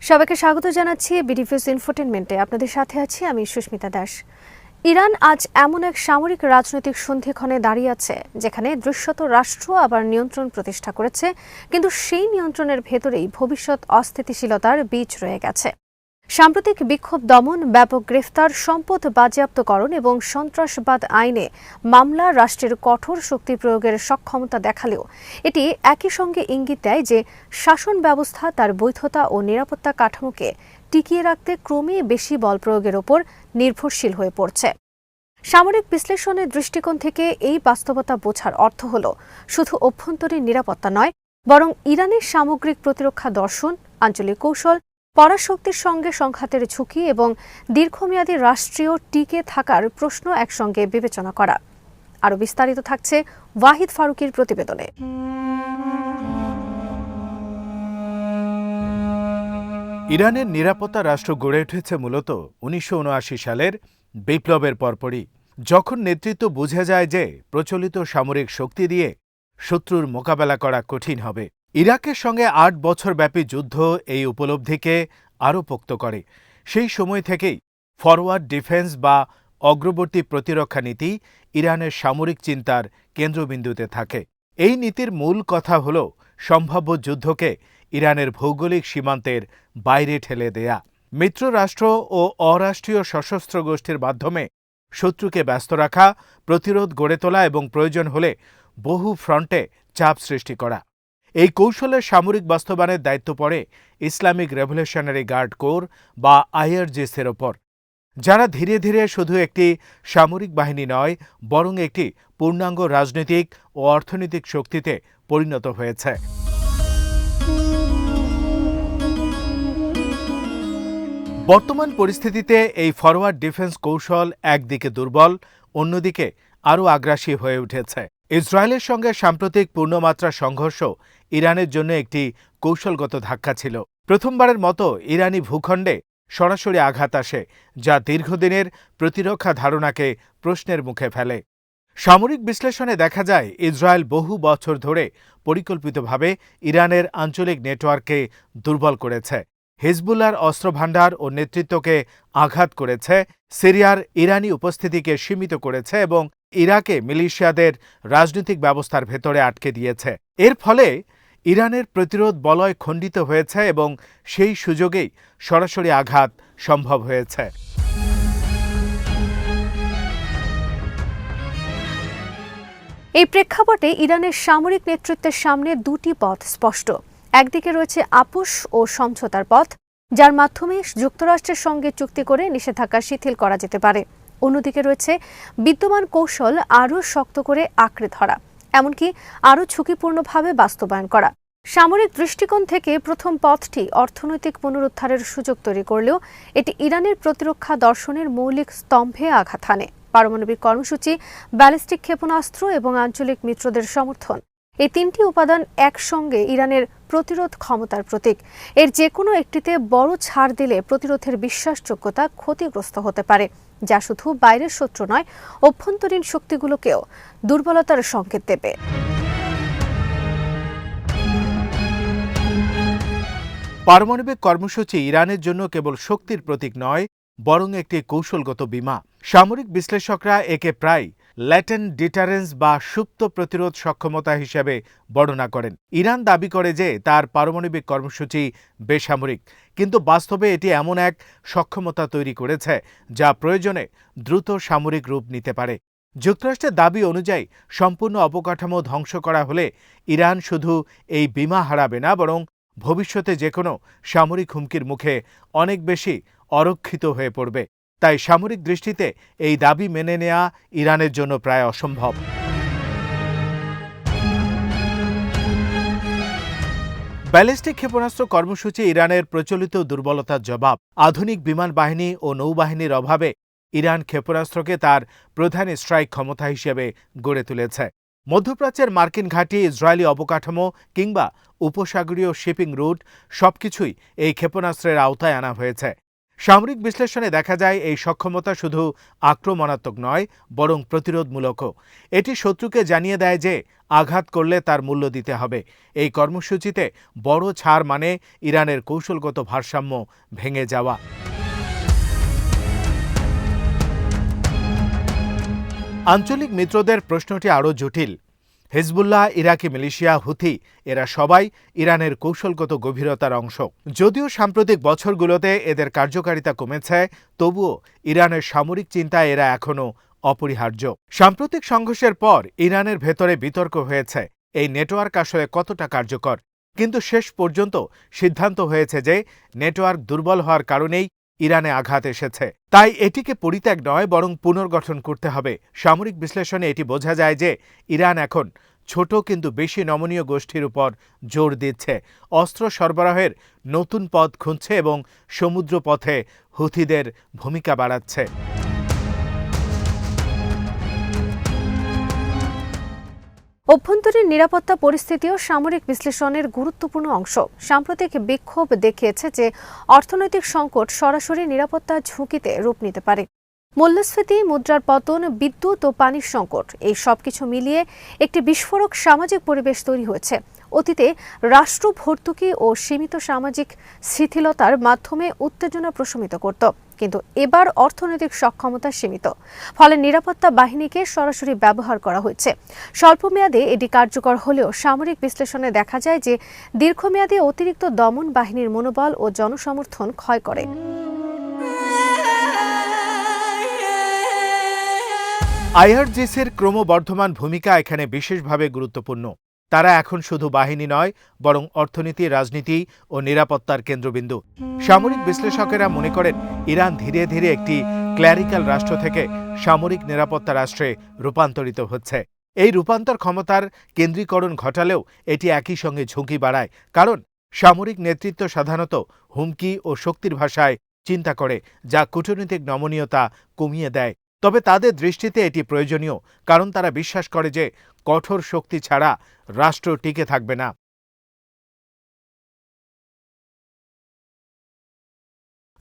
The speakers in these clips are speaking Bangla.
সবাইকে স্বাগত জানাচ্ছি বিডিভিউজ ইনফোটেনমেন্টে। আপনাদের সাথে আছি আমি সুস্মিতা দাস। ইরান আজ এমন এক সামরিক রাজনৈতিক সন্ধিক্ষণে দাঁড়িয়ে আছে যেখানে দৃশ্যত রাষ্ট্র আবার নিয়ন্ত্রণ প্রতিষ্ঠা করেছে, কিন্তু সেই নিয়ন্ত্রণের ভেতরেই ভবিষ্যৎ অস্থিতিশীলতার বীজ রয়ে গেছে। সাম্প্রতিক বিক্ষোভ দমন, ব্যাপক গ্রেফতার, সম্পদ বাজেয়াপ্তকরণ এবং সন্ত্রাসবাদ আইনে মামলা রাষ্ট্রের কঠোর শক্তি প্রয়োগের সক্ষমতা দেখালেও এটি একই সঙ্গে ইঙ্গিত দেয় যে শাসন ব্যবস্থা তার বৈধতা ও নিরাপত্তা কাঠামোকে টিকিয়ে রাখতে ক্রমেই বেশি বল প্রয়োগের ওপর নির্ভরশীল হয়ে পড়ছে। সামরিক বিশ্লেষণের দৃষ্টিকোণ থেকে এই বাস্তবতা বোঝার অর্থ হল শুধু অভ্যন্তরীণ নিরাপত্তা নয়, বরং ইরানের সামগ্রিক প্রতিরক্ষা দর্শন, আঞ্চলিক কৌশল, পরাশক্তির সঙ্গে সংঘাতের ঝুঁকি এবং দীর্ঘমেয়াদী রাষ্ট্রীয় টিকে থাকার প্রশ্ন একসঙ্গে বিবেচনা করা। আরও বিস্তারিত থাকছে ওয়াহিদ ফারুকীর প্রতিবেদনে। ইরানের নিরাপত্তা রাষ্ট্র গড়ে উঠেছে মূলত ১৯৭৯ সালের বিপ্লবের পরপরই, যখন নেতৃত্ব বুঝে যায় যে প্রচলিত সামরিক শক্তি দিয়ে শত্রুর মোকাবেলা করা কঠিন হবে। ইরাকের সঙ্গে ৮ বছরব্যাপী যুদ্ধ এই উপলব্ধিকে আরও পোক্ত করে। সেই সময় থেকেই ফরওয়ার্ড ডিফেন্স বা অগ্রবর্তী প্রতিরক্ষা নীতি ইরানের সামরিক চিন্তার কেন্দ্রবিন্দুতে থাকে। এই নীতির মূল কথা হল সম্ভাব্য যুদ্ধকে ইরানের ভৌগোলিক সীমান্তের বাইরে ঠেলে দেয়া, মিত্ররাষ্ট্র ও অরাষ্ট্রীয় সশস্ত্র গোষ্ঠীর মাধ্যমে শত্রুকে ব্যস্ত রাখা, প্রতিরোধ গড়ে তোলা এবং প্রয়োজন হলে বহু ফ্রন্টে চাপ সৃষ্টি করা। এই কৌশলের সামরিক বাস্তবায়নের দায়িত্ব পড়ে ইসলামিক রেভলিউশনারি গার্ড কোর বা আইআরজিসির ওপর, যারা ধীরে ধীরে শুধু একটি সামরিক বাহিনী নয়, বরং একটি পূর্ণাঙ্গ রাজনৈতিক ও অর্থনৈতিক শক্তিতে পরিণত হয়েছে। বর্তমান পরিস্থিতিতে এই ফরওয়ার্ড ডিফেন্স কৌশল একদিকে দুর্বল, অন্যদিকে আরও আগ্রাসী হয়ে উঠেছে। ইসরায়েলের সঙ্গে সাম্প্রতিক পূর্ণমাত্রা সংঘর্ষ ইরানের জন্য একটি কৌশলগত ধাক্কা ছিল। প্রথমবারের মতো ইরানি ভূখণ্ডে সরাসরি আঘাত আসে, যা দীর্ঘদিনের প্রতিরক্ষা ধারণাকে প্রশ্নের মুখে ফেলে। সামরিক বিশ্লেষণে দেখা যায় ইসরায়েল বহু বছর ধরে পরিকল্পিতভাবে ইরানের আঞ্চলিক নেটওয়ার্ককে দুর্বল করেছে, হিজবুল্লাহর অস্ত্রভাণ্ডার ও নেতৃত্বকে আঘাত করেছে, সিরিয়ার ইরানি উপস্থিতিকে সীমিত করেছে এবং ইরাকে মিলিশিয়াদের রাজনৈতিক ব্যবস্থার ভেতরে আটকে দিয়েছে। এর ফলে ইরানের প্রতিরোধ বলয় খণ্ডিত হয়েছে এবং সেই সুযোগেই সরাসরি আঘাত সম্ভব হয়েছে। এই প্রেক্ষাপটে ইরানের সামরিক নেতৃত্বের সামনে দুটি পথ স্পষ্ট। একদিকে রয়েছে আপোষ ও সমঝোতার পথ, যার মাধ্যমে যুক্তরাষ্ট্রের সঙ্গে চুক্তি করে নিষেধাজ্ঞা শিথিল করা যেতে পারে। অন্যদিকে রয়েছে বিদ্যমান কৌশল আরও শক্ত করে আঁকড়ে ধরা, এমনকি আরও ঝুঁকিপূর্ণভাবে বাস্তবায়ন করা। সামরিক দৃষ্টিকোণ থেকে প্রথম পথটি অর্থনৈতিক পুনরুদ্ধারের সুযোগ তৈরি করলেও এটি ইরানের প্রতিরক্ষা দর্শনের মৌলিক স্তম্ভে আঘাত হানে। পারমাণবিক কর্মসূচি, ব্যালিস্টিক ক্ষেপণাস্ত্র এবং আঞ্চলিক মিত্রদের সমর্থন, এই তিনটি উপাদান একসঙ্গে ইরানের প্রতিরোধ ক্ষমতার প্রতীক। এর যে কোনো একটিতে বড় ছাড় দিলে প্রতিরোধের বিশ্বাসযোগ্যতা ক্ষতিগ্রস্ত হতে পারে, যা শুধু বাইরের শত্রু নয়, অভ্যন্তরীণ শক্তিগুলোকেও দুর্বলতার সংকেত দেবে। পারমাণবিক কর্মসূচি ইরানের জন্য কেবল শক্তির প্রতীক নয়, বরং একটি কৌশলগত বিমা। সামরিক বিশ্লেষকরা একে প্রায় ল্যাটেন্ট ডিটারেন্স বা সুপ্ত প্রতিরোধ সক্ষমতা হিসেবে বর্ণনা করেন। ইরান দাবি করে যে তার পারমাণবিক কর্মসূচি বেসামরিক, কিন্তু বাস্তবে এটি এমন এক সক্ষমতা তৈরি করেছে যা প্রয়োজনে দ্রুত সামরিক রূপ নিতে পারে। যুক্তরাষ্ট্রের দাবি অনুযায়ী সম্পূর্ণ অবকাঠামো ধ্বংস করা হলে ইরান শুধু এই বিমা হারাবে না, বরং ভবিষ্যতে যে কোনো সামরিক হুমকির মুখে অনেক বেশি অরক্ষিত হয়ে পড়বে। তাই সামরিক দৃষ্টিতে এই দাবি মেনে নেওয়া ইরানের জন্য প্রায় অসম্ভব। ব্যালিস্টিক ক্ষেপণাস্ত্র কর্মসূচি ইরানের প্রচলিত দুর্বলতার জবাব। আধুনিক বিমান বাহিনী ও নৌবাহিনীর অভাবে ইরান ক্ষেপণাস্ত্রকে তার প্রধান স্ট্রাইক ক্ষমতা হিসেবে গড়ে তুলেছে। মধ্যপ্রাচ্যের মার্কিন ঘাঁটি, ইসরায়েলি অবকাঠামো কিংবা উপসাগরীয় শিপিং রুট সবকিছুই এই ক্ষেপণাস্ত্রের আওতায় আনা হয়েছে। সামরিক বিশ্লেষণে দেখা যায় এই সক্ষমতা শুধু আক্রমণাত্মক নয় বরং প্রতিরোধমূলকও। এটি শত্রুকে জানিয়ে দেয় যে আঘাত করলে তার মূল্য দিতে হবে। এই কর্মসূচিতে বড় ছাড় মানে ইরানের কৌশলগত ভারসাম্য ভেঙে যাওয়া। আঞ্চলিক মিত্রদের প্রশ্নটি আরও জটিল। হিজবুল্লাহ, ইরাকি মিলিশিয়া, হুথি এরা সবাই ইরানের কৌশলগত গভীরতার অংশ। যদিও সাম্প্রতিক বছরগুলোতে এদের কার্যকারিতা কমেছে, তবুও ইরানের সামরিক চিন্তায় এরা এখনও অপরিহার্য। সাম্প্রতিক সংঘর্ষের পর ইরানের ভেতরে বিতর্ক হয়েছে এই নেটওয়ার্ক আসলে কতটা কার্যকর, কিন্তু শেষ পর্যন্ত সিদ্ধান্ত হয়েছে যে নেটওয়ার্ক দুর্বল হওয়ার কারণেই ইরানে আঘাত এসেছে। তাই এটিকে পরিত্যাগ নয় বরং পুনর্গঠন করতে হবে। সামরিক বিশ্লেষণে এটি বোঝা যায় যে ইরান এখন ছোট কিন্তু বেশি নমনীয় গোষ্ঠীর উপর জোর দিচ্ছে, অস্ত্র সরবরাহের নতুন পথ খুঁজছে এবং সমুদ্র পথে হুথিদের ভূমিকা বাড়াচ্ছে। অভ্যন্তরীণ নিরাপত্তা পরিস্থিতিও সামরিক বিশ্লেষণের গুরুত্বপূর্ণ অংশ। সাম্প্রতিক বিক্ষোভ দেখিয়েছে যে অর্থনৈতিক সংকট সরাসরি নিরাপত্তা ঝুঁকিতে রূপ নিতে পারে। মূল্যস্ফীতি, মুদ্রার পতন, বিদ্যুৎ ও পানির সংকট, এই সবকিছু মিলিয়ে একটি বিস্ফোরক সামাজিক পরিবেশ তৈরি হয়েছে। অতীতে রাষ্ট্র ভর্তুকি ও সীমিত সামাজিক শিথিলতার মাধ্যমে উত্তেজনা প্রশমিত করত, কিন্তু এবার অর্থনৈতিক সক্ষমতা সীমিত, ফলে নিরাপত্তা বাহিনীকে সরাসরি ব্যবহার করা হচ্ছে। স্বল্পমেয়াদে এটি কার্যকর হলেও সামরিক বিশ্লেষণে দেখা যায় যে দীর্ঘমেয়াদে অতিরিক্ত দমন বাহিনীর মনোবল ও জনসমর্থন ক্ষয় করে। আইআরজিসির ক্রমবর্ধমান ভূমিকা এখানে বিশেষভাবে গুরুত্বপূর্ণ। তারা এখন শুধু বাহিনী নয় বরং অর্থনীতি, রাজনীতি ও নিরাপত্তার কেন্দ্রবিন্দু। সামরিক বিশ্লেষকেরা মনে করেন ইরান ধীরে ধীরে একটি ক্ল্যারিক্যাল রাষ্ট্র থেকে সামরিক নিরাপত্তা রাষ্ট্রে রূপান্তরিত হচ্ছে। এই রূপান্তর ক্ষমতার কেন্দ্রীকরণ ঘটালেও এটি একই সঙ্গে ঝুঁকি বাড়ায়, কারণ সামরিক নেতৃত্ব সাধারণত হুমকি ও শক্তির ভাষায় চিন্তা করে, যা কূটনৈতিক নমনীয়তা কমিয়ে দেয়। তবে তাদের দৃষ্টিতে এটি প্রয়োজনীয়, কারণ তারা বিশ্বাস করে যে কঠোর শক্তি ছাড়া রাষ্ট্র টিকে থাকবে না।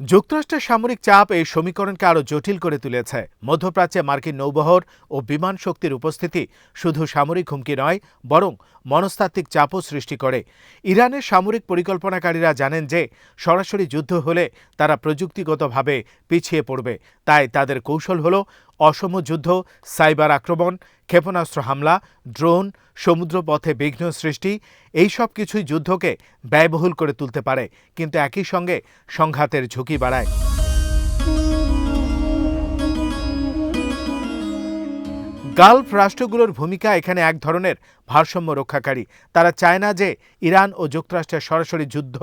যুক্তরাষ্ট্রের সামরিক চাপ এই সমীকরণকে আরও জটিল করে তুলেছে। মধ্যপ্রাচ্যে মার্কিন নৌবহর ও বিমান শক্তির উপস্থিতি শুধু সামরিক হুমকি নয় বরং মনস্তাত্ত্বিক চাপও সৃষ্টি করে। ইরানের সামরিক পরিকল্পনাকারীরা জানেন যে সরাসরি যুদ্ধ হলে তারা প্রযুক্তিগতভাবে পিছিয়ে পড়বে। তাই তাদের কৌশল হল অসম যুদ্ধ, সাইবার আক্রমণ, ক্ষেপণাস্ত্র হামলা, ড্রোন, সমুদ্রপথে বিঘ্ন সৃষ্টি। এই সব কিছুই যুদ্ধকে ব্যয়বহুল করে তুলতে পারে, কিন্তু একই সঙ্গে সংঘাতের ঝুঁকি বাড়ায়। গালফ রাষ্ট্রগুলোর ভূমিকা এখানে এক ধরনের ভারসাম্য রক্ষাকারী। তারা চায় না যে ইরান ও যুক্তরাষ্ট্রের সরাসরি যুদ্ধ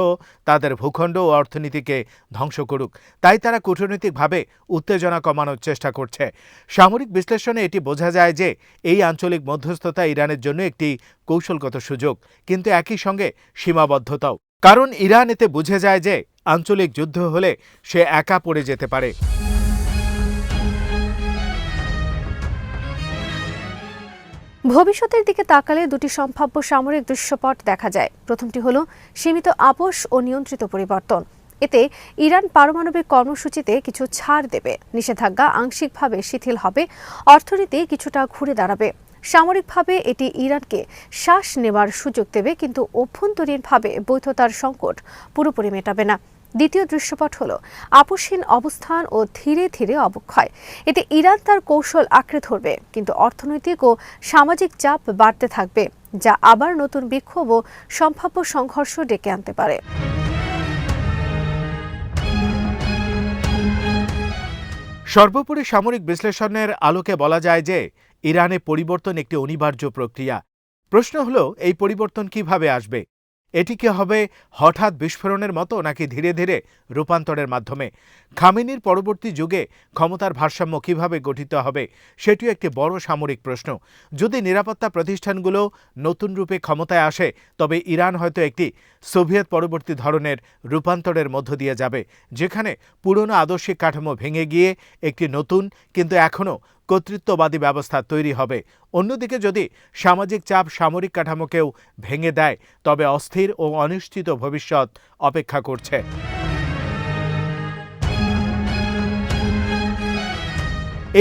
তাদের ভূখণ্ড ও অর্থনীতিকে ধ্বংস করুক। তাই তারা কূটনৈতিকভাবে উত্তেজনা কমানোর চেষ্টা করছে। সামরিক বিশ্লেষণে এটি বোঝা যায় যে এই আঞ্চলিক মধ্যস্থতা ইরানের জন্য একটি কৌশলগত সুযোগ, কিন্তু একই সঙ্গে সীমাবদ্ধতাও। কারণ ইরান এতে বুঝে যায় যে আঞ্চলিক যুদ্ধ হলে সে একা পড়ে যেতে পারে। ভবিষ্যতের দিকে তাকালে দুটি সম্ভাব্য সামরিক দৃশ্যপট দেখা যায়। প্রথমটি হল সীমিত আপোষ ও নিয়ন্ত্রিত পরিবর্তন। এতে ইরান পারমাণবিক কর্মসূচিতে কিছু ছাড় দেবে, নিষেধাজ্ঞা আংশিকভাবে শিথিল হবে, অর্থনীতি কিছুটা ঘুরে দাঁড়াবে। সামরিকভাবে এটি ইরানকে শ্বাস নেওয়ার সুযোগ দেবে, কিন্তু অভ্যন্তরীণভাবে বৈধতার সংকট পুরোপুরি মেটাবে না। দ্বিতীয় দৃশ্যপট হল আপোষহীন অবস্থান ও ধীরে ধীরে অবক্ষয়। এতে ইরান তার কৌশল আঁকড়ে ধরবে, কিন্তু অর্থনৈতিক ও সামাজিক চাপ বাড়তে থাকবে, যা আবার নতুন বিক্ষোভ ও সম্ভাব্য সংঘর্ষ ডেকে আনতে পারে। সর্বোপরি সামরিক বিশ্লেষণের আলোকে বলা যায় যে ইরানে পরিবর্তন একটি অনিবার্য প্রক্রিয়া। প্রশ্ন হল, এই পরিবর্তন কিভাবে আসবে? এটি কি হবে হঠাৎ বিস্ফোরণের মতো, নাকি ধীরে ধীরে রূপান্তরের মাধ্যমে? খামেনির পরবর্তী যুগে ক্ষমতার ভারসাম্য কিভাবে গঠিত হবে সেটিও একটি বড় সামরিক প্রশ্ন। যদি নিরাপত্তা প্রতিষ্ঠানগুলো নতুন রূপে ক্ষমতায় আসে, তবে ইরান হয়তো একটি সোভিয়েত পরবর্তী ধরনের রূপান্তরের মধ্য দিয়ে যাবে, যেখানে পুরনো আদর্শিক কাঠামো ভেঙে গিয়ে একটি নতুন কিন্তু এখনও কর্তৃত্ববাদী ব্যবস্থা তৈরি হবে। অন্যদিকে যদি সামাজিক চাপ সামরিক কাঠামোকেও ভেঙে দেয়, তবে অস্থির ও অনিশ্চিত ভবিষ্যৎ অপেক্ষা করছে।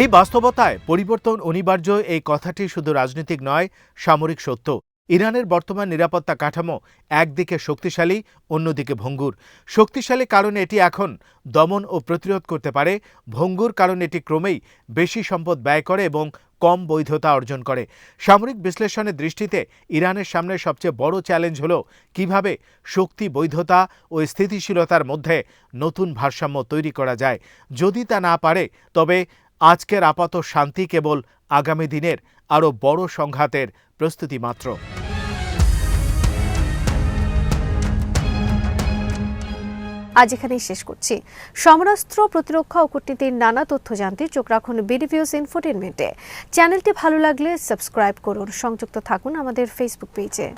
এই বাস্তবতায় পরিবর্তন অনিবার্য এই কথাটি শুধু রাজনৈতিক নয়, সামরিক সত্য। ইরানের বর্তমান নিরাপত্তা কাঠামো একদিকে শক্তিশালী, অন্যদিকে ভঙ্গুর। শক্তিশালী কারণে এটি এখন দমন ও প্রতিরোধ করতে পারে, ভঙ্গুর কারণে এটি ক্রমেই বেশি সম্পদ ব্যয় করে এবং কম বৈধতা অর্জন করে। সামরিক বিশ্লেষণের দৃষ্টিতে ইরানের সামনে সবচেয়ে বড় চ্যালেঞ্জ হল কিভাবে শক্তি, বৈধতা ও স্থিতিশীলতার মধ্যে নতুন ভারসাম্য তৈরি করা যায়। যদি তা না পারে, তবে আজকের আপাত শান্তি কেবল আগামী দিনের আরও বড় সংঘাতের প্রস্তুতি মাত্র। আজ এখানেই শেষ করছি। সমরাস্ত্র, প্রতিরক্ষা ও কূটনীতির নানা তথ্য জানতে চোখ রাখুন বিডিভিউজ ইনফোটেইনমেন্টে। চ্যানেলটি ভালো লাগলে সাবস্ক্রাইব করুন, সংযুক্ত থাকুন আমাদের ফেসবুক পেজে।